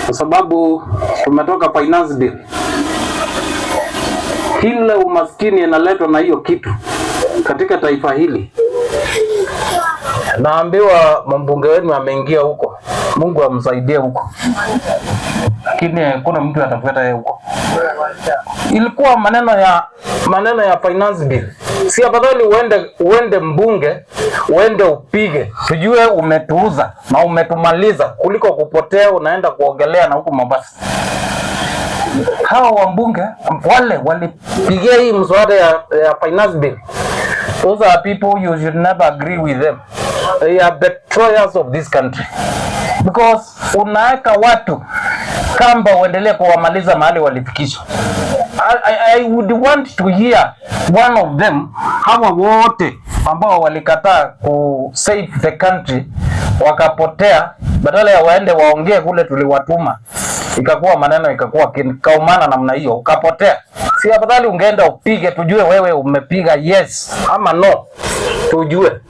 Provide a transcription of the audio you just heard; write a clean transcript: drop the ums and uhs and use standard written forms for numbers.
kwa sababu tumetoka finance bill. Kila umaskini inaletwa na hiyo kitu katika taifa hili. Naambiwa mbunge wenu ameingia huko, Mungu amsaidie huko, lakini hakuna mtu atafuata yeye huko. Ilikuwa maneno ya finance bill. Si afadhali uende mbunge, uende upige, tujue umetuuza na umetumaliza, kuliko kupotea unaenda kuogelea na huko Mombasa. Hao wambunge wale walipigia hii mswada ya finance bill. Those are people you should never agree with them. They are betrayers of this country. Because unaweka watu kamba uendelee kuwamaliza mahali walifikishwa. I would want to hear one of them, hawa wote ambao walikataa ku save the country wakapotea, badala ya waende waongee kule tuliwatuma, ikakuwa maneno ikakuwa kaumana namna hiyo, ukapotea. Si afadhali ungeenda upige, tujue wewe umepiga yes ama no, tujue.